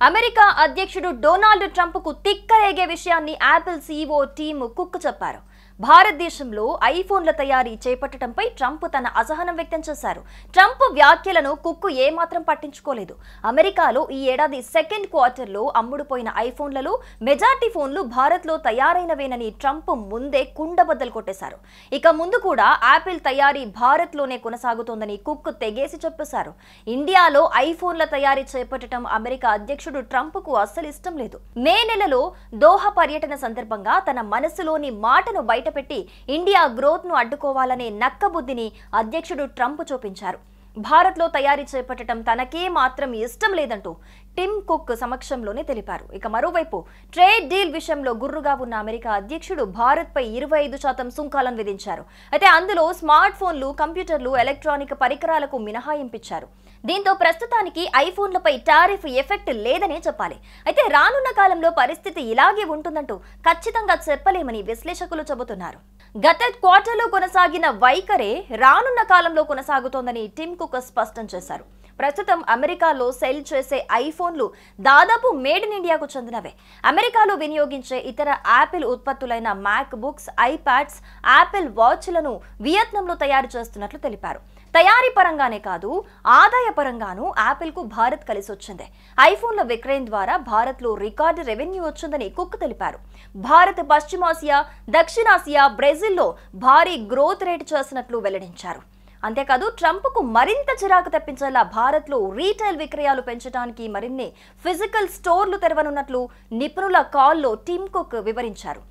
America అధ్యక్షుడు Donald Trump కు తిక్కరేగే విషయాన్ని యాపిల్ సీఈఓ టీమ్ కుక్ చెప్పారు. భారతదేశంలో ఐఫోన్ల తయారీ చేపట్టడంపై ట్రంప్ తన అసహనం వ్యక్తం చేశారు. ట్రంప్ వ్యాఖ్యలను కుక్ ఏమాత్రం పట్టించుకోలేదు. అమెరికాలో ఈ ఏడాది సెకండ్ క్వార్టర్లో అమ్ముడుపోయిన ఐఫోన్లలో మెజార్టీ ఫోన్లు భారత్లో తయారైనవేనని ట్రంప్ ముందే కుండబద్దలు కొట్టేశారు. ఇక ముందు కూడా యాపిల్ తయారీ భారత్లోనే కొనసాగుతోందని కుక్ తెగేసి చెప్పేశారు. ఇండియాలో ఐఫోన్ల తయారీ చేపట్టడం అమెరికా అధ్యక్షుడు ట్రంప్ కు అస్సలు ఇష్టం లేదు. మే నెలలో దోహా పర్యటన సందర్భంగా తన మనసులోని మాటను బయటపెట్టి ఇండియా గ్రోత్ ను అడ్డుకోవాలనే నక్కబుద్ధిని అధ్యక్షుడు ట్రంప్ చూపించారు. భారత్లో తయారీ చేపట్టడం తనకే మాత్రం ఇష్టం లేదంటూ టిమ్ కుక్ సమక్షంలోనే తెలిపారు. ఇక మరోవైపు ట్రేడ్ డీల్ విషయంలో గుర్రుగా ఉన్న అమెరికా అధ్యక్షుడు భారత్పై 25% సుంకాలను విధించారు. అయితే అందులో స్మార్ట్ ఫోన్లు, కంప్యూటర్లు, ఎలక్ట్రానిక్ పరికరాలకు మినహాయింపించారు. దీంతో ప్రస్తుతానికి ఐఫోన్లపై టారిఫ్ ఎఫెక్ట్ లేదనే చెప్పాలి. అయితే రానున్న కాలంలో పరిస్థితి ఇలాగే ఉంటుందంటూ ఖచ్చితంగా చెప్పలేమని విశ్లేషకులు చెబుతున్నారు. గత క్వార్టర్లో కొనసాగిన వైఖరే రానున్న కాలంలో కొనసాగుతోందని టిమ్ కుక్ స్పష్టం చేశారు. ప్రస్తుతం అమెరికాలో సెల్ చేసే ఐఫోన్లు దాదాపు మేడ్ ఇన్ ఇండియాకు చెందినవే. అమెరికాలో వినియోగించే ఇతర యాపిల్ ఉత్పత్తులైన మ్యాక్ బుక్స్, ఐప్యాడ్స్, యాపిల్ వాచ్లను వియత్నాంలో తయారు చేస్తున్నట్లు తెలిపారు. తయారీ పరంగానే కాదు, ఆదాయ పరంగానూ యాపిల్ కు భారత్ కలిసి వచ్చింది. ఐఫోన్ల విక్రయం ద్వారా భారత్లో రికార్డు రెవెన్యూ వచ్చిందని కుక్ తెలిపారు. భారత్ పశ్చిమాసియా, దక్షిణాసియా, బ్రెజిల్లో భారీ గ్రోత్ రేట్ చేసినట్లు వెల్లడించారు. అంతేకాదు ట్రంప్ కు మరింత చిరాకు తెప్పించేలా భారత్లో రీటైల్ విక్రయాలు పెంచడానికి మరిన్ని ఫిజికల్ స్టోర్లు తెరవనున్నట్లు నిపుణుల కాల్లో టిమ్ కుక్ వివరించారు.